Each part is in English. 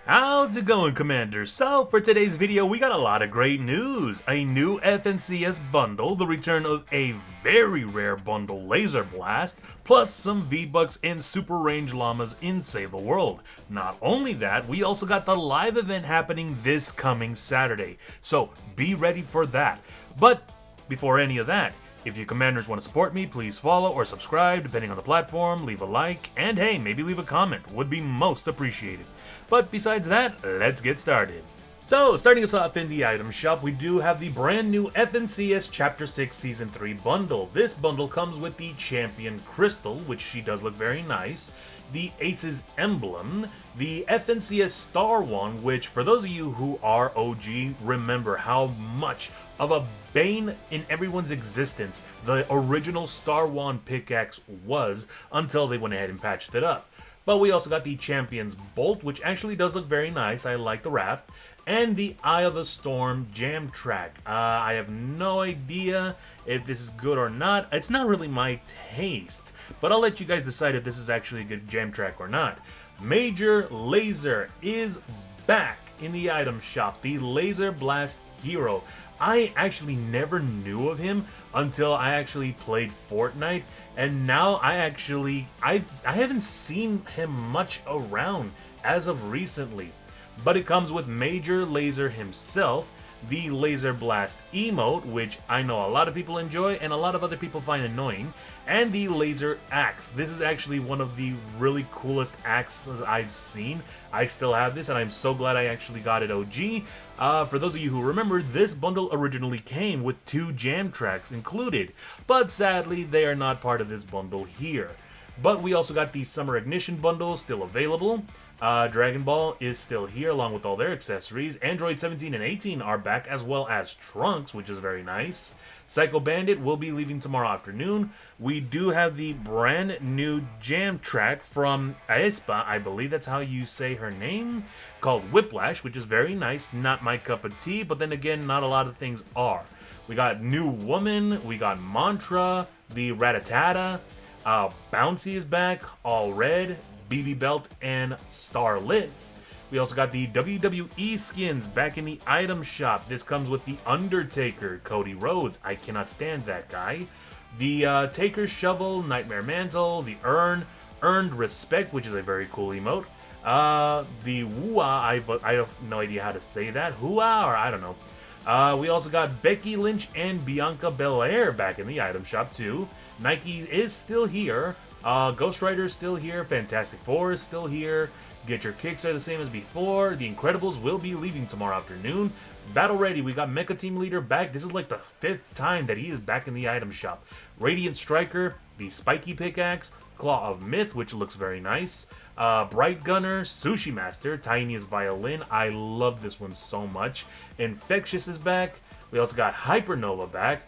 How's it going, Commander? So, for today's video, we got a lot of great news. A new FNCS bundle, the return of a very rare bundle Laser Blast, plus some V-Bucks and Super Range Llamas in Save the World. Not only that, we also got the live event happening this coming Saturday, so be ready for that. But before any of that, if you commanders want to support me, please follow or subscribe depending on the platform, leave a like, and hey, maybe leave a comment, would be most appreciated. But besides that, let's get started. So, starting us off in the item shop, we do have the brand new FNCS Chapter 6 Season 3 bundle. This bundle comes with the Champion Crystal, which she does look very nice, the Ace's Emblem, the FNCS Star Wand, which for those of you who are OG, remember how much of a bane in everyone's existence the original Star Wand pickaxe was until they went ahead and patched it up. But we also got the Champion's Bolt, which actually does look very nice. I like the wrap. And the Eye of the Storm Jam Track. I have no idea if this is good or not. It's not really my taste, but I'll let you guys decide if this is actually a good jam track or not. Major Laser is back in the item shop. The Laser Blast Hero. I actually never knew of him until I actually played Fortnite, and now I haven't seen him much around as of recently. But it comes with Major Laser himself, the Laser Blast emote, which I know a lot of people enjoy and a lot of other people find annoying, and the Laser Axe. This is actually one of the really coolest axes I've seen. I still have this, and I'm so glad I actually got it OG. For those of you who remember, this bundle originally came with 2 jam tracks included, but sadly they are not part of this bundle here. But we also got the Summer Ignition bundle still available. Dragon Ball is still here along with all their accessories. Android 17 and 18 are back, as well as Trunks, which is very nice. Psycho Bandit will be leaving tomorrow afternoon. We do have the brand new jam track from Aespa, I believe that's how you say her name, called Whiplash, which is very nice. Not my cup of tea, but then again, not a lot of things are. We got New Woman, we got Mantra, the Ratatata, Bouncy is back, All Red, BB Belt, and Starlit. We also got the WWE skins back in the item shop. This comes with the Undertaker, Cody Rhodes. I cannot stand that guy. The Taker's Shovel, Nightmare Mantle, the Earned Respect, which is a very cool emote. The Wua, I have no idea how to say that. Hua, or I don't know. We also got Becky Lynch and Bianca Belair back in the item shop too. Nike is still here. Ghost Rider is still here. Fantastic Four is still here. Get Your Kicks are the same as before. The Incredibles will be leaving tomorrow afternoon. Battle Ready, we got Mecha Team Leader back. This is like the 5th time that he is back in the item shop. Radiant Striker, the Spiky Pickaxe, Claw of Myth, which looks very nice. Bright Gunner, Sushi Master, Tiniest Violin. I love this one so much. Infectious is back. We also got Hypernova back.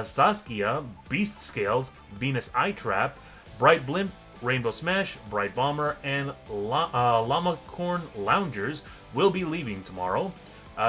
Saskia, Beast Scales, Venus Eye Trap, Bright Blimp, Rainbow Smash, Bright Bomber, and Llama Corn Loungers will be leaving tomorrow.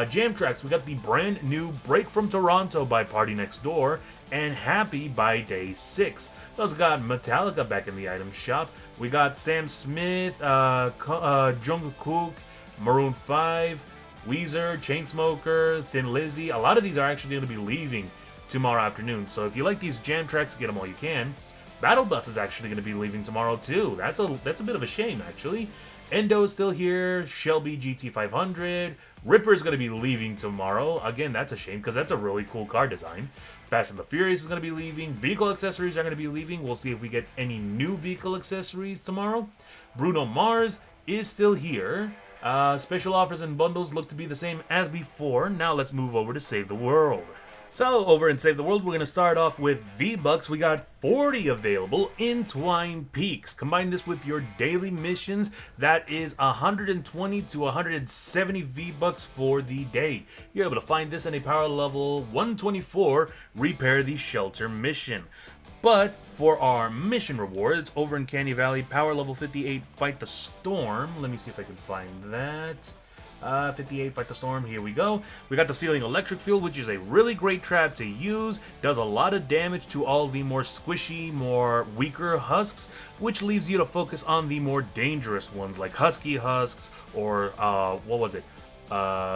Jam tracks, we got the brand new Break from Toronto by Party Next Door and Happy by Day 6. We also got Metallica back in the item shop. We got Sam Smith, Jungkook, Maroon 5, Weezer, Chainsmoker, Thin Lizzy. A lot of these are actually going to be leaving tomorrow afternoon. So if you like these jam tracks, get them while you can. Battle Bus is actually going to be leaving tomorrow too. That's a bit of a shame actually. Endo is still here. Shelby GT500. Ripper is going to be leaving tomorrow. Again, that's a shame because that's a really cool car design. Fast and the Furious is going to be leaving. Vehicle accessories are going to be leaving. We'll see if we get any new vehicle accessories tomorrow. Bruno Mars is still here. Special offers and bundles look to be the same as before. Now let's move over to Save the World. So, over in Save the World, we're going to start off with Vbucks. We got 40 available in Twine Peaks. Combine this with your daily missions. That is 120 to 170 Vbucks for the day. You're able to find this in a power level 124, Repair the Shelter mission. But for our mission rewards, over in Candy Valley, power level 58, Fight the Storm. Let me see if I can find that. 58, Fight the Storm, here we go. We got the Sealing Electric Field, which is a really great trap to use. Does a lot of damage to all the more squishy, more weaker husks, which leaves you to focus on the more dangerous ones, like Husky Husks, or, what was it?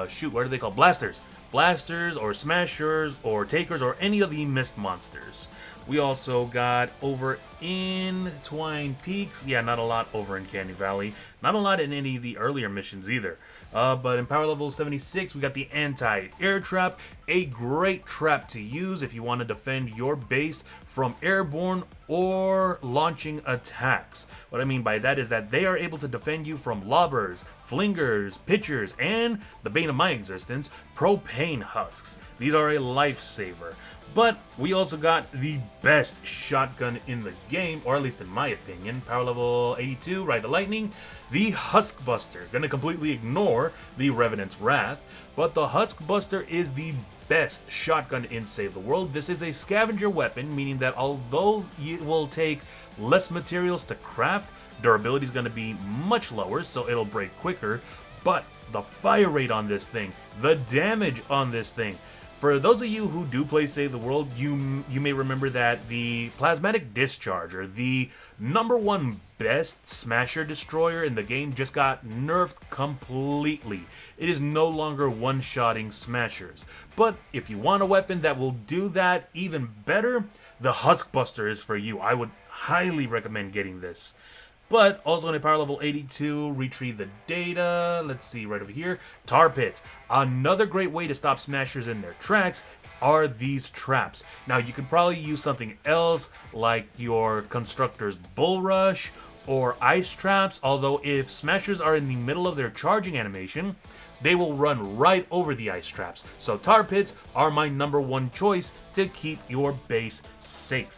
Shoot, what are they called? Blasters. Blasters, or Smashers, or Takers, or any of the Mist monsters. We also got over in Twine Peaks, yeah, not a lot over in Candy Valley. Not a lot in any of the earlier missions either. But in power level 76, we got the Anti-Air Trap, a great trap to use if you want to defend your base from airborne or launching attacks. What I mean by that is that they are able to defend you from lobbers, flingers, pitchers, and, the bane of my existence, propane husks. These are a lifesaver. But we also got the best shotgun in the game, or at least in my opinion. Power level 82, Ride the Lightning. The Husk Buster. Gonna completely ignore the Revenant's Wrath, but the Husk Buster is the best shotgun in Save the World. This is a scavenger weapon, meaning that although it will take less materials to craft, durability is gonna be much lower, so it'll break quicker. But the fire rate on this thing, the damage on this thing, for those of you who do play Save the World, you may remember that the Plasmatic Discharger, the #1 best Smasher Destroyer in the game, just got nerfed completely. It is no longer one-shotting Smashers. But if you want a weapon that will do that even better, the Husk Buster is for you. I would highly recommend getting this. But also in a power level 82, retrieve the data. Let's see, right over here. Tar Pits. Another great way to stop Smashers in their tracks are these traps. Now, you could probably use something else like your Constructor's Bull Rush or Ice Traps, although if Smashers are in the middle of their charging animation, they will run right over the Ice Traps. So Tar Pits are my #1 choice to keep your base safe.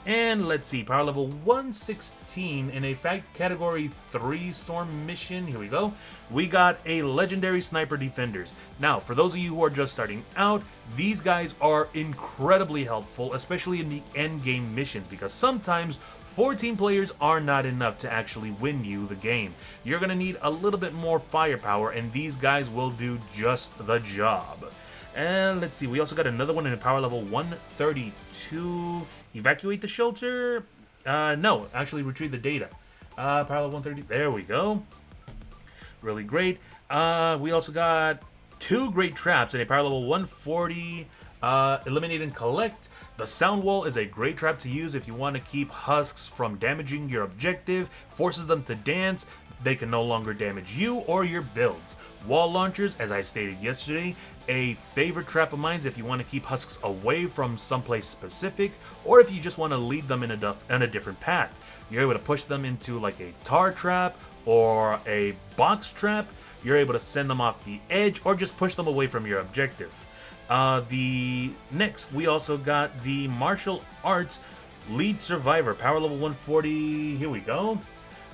And let's see, power level 116 in a fact category 3 storm mission. Here we go. We got a legendary sniper defenders. Now, for those of you who are just starting out, these guys are incredibly helpful, especially in the end game missions, because sometimes 14 players are not enough to actually win you the game. You're going to need a little bit more firepower, and these guys will do just the job. And let's see, we also got another one in power level 132. Evacuate the shelter? No, actually retrieve the data. Power level 130, there we go. Really great. We also got 2 great traps in a power level 140. Eliminate and collect. The Sound Wall is a great trap to use if you want to keep husks from damaging your objective. Forces them to dance. They can no longer damage you or your builds. Wall launchers, as I stated yesterday, a favorite trap of mine if you want to keep husks away from someplace specific, or if you just want to lead them in a different path. You're able to push them into like a tar trap or a box trap. You're able to send them off the edge or just push them away from your objective. Next, we also got the Martial Arts Lead Survivor, power level 140. Here we go.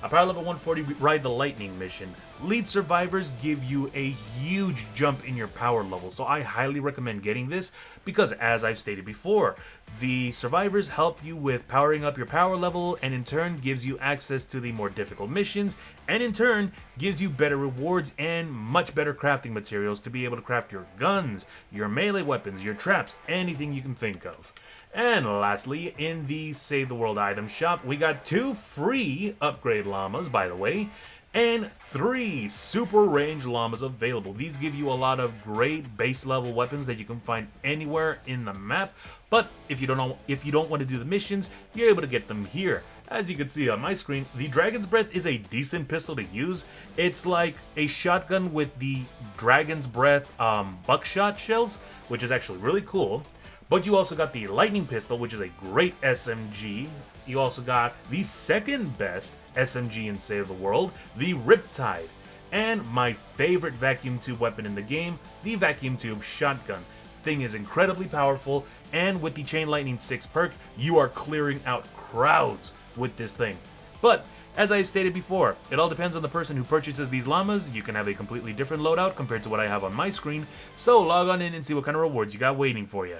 A power level 140 Ride the Lightning mission. Lead survivors give you a huge jump in your power level, so I highly recommend getting this because, as I've stated before, the survivors help you with powering up your power level, and in turn gives you access to the more difficult missions, and in turn gives you better rewards and much better crafting materials to be able to craft your guns, your melee weapons, your traps, anything you can think of. And lastly, in the Save the World item shop, we got 2 free upgrade llamas, by the way, and 3 super range llamas available. These give you a lot of great base level weapons that you can find anywhere in the map, but if you don't want to do the missions, you're able to get them here. As you can see on my screen, the Dragon's Breath is a decent pistol to use. It's like a shotgun with the Dragon's Breath buckshot shells, which is actually really cool. But you also got the Lightning Pistol, which is a great SMG. You also got the second best SMG in Save the World, the Riptide. And my favorite vacuum tube weapon in the game, the Vacuum Tube Shotgun. Thing is incredibly powerful, and with the Chain Lightning 6 perk, you are clearing out crowds with this thing. But, as I stated before, it all depends on the person who purchases these llamas. You can have a completely different loadout compared to what I have on my screen, so log on in and see what kind of rewards you got waiting for you.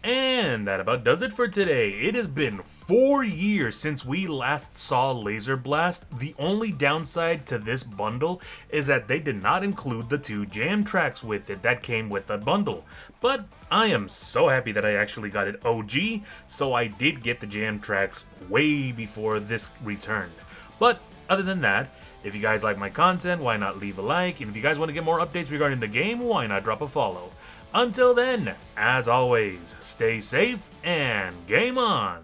And that about does it for today. It has been 4 years since we last saw Laser Blast. The only downside to this bundle is that they did not include the 2 jam tracks with it that came with the bundle. But I am so happy that I actually got it OG, so I did get the jam tracks way before this returned. But other than that, if you guys like my content, why not leave a like? And if you guys want to get more updates regarding the game, why not drop a follow? Until then, as always, stay safe and game on!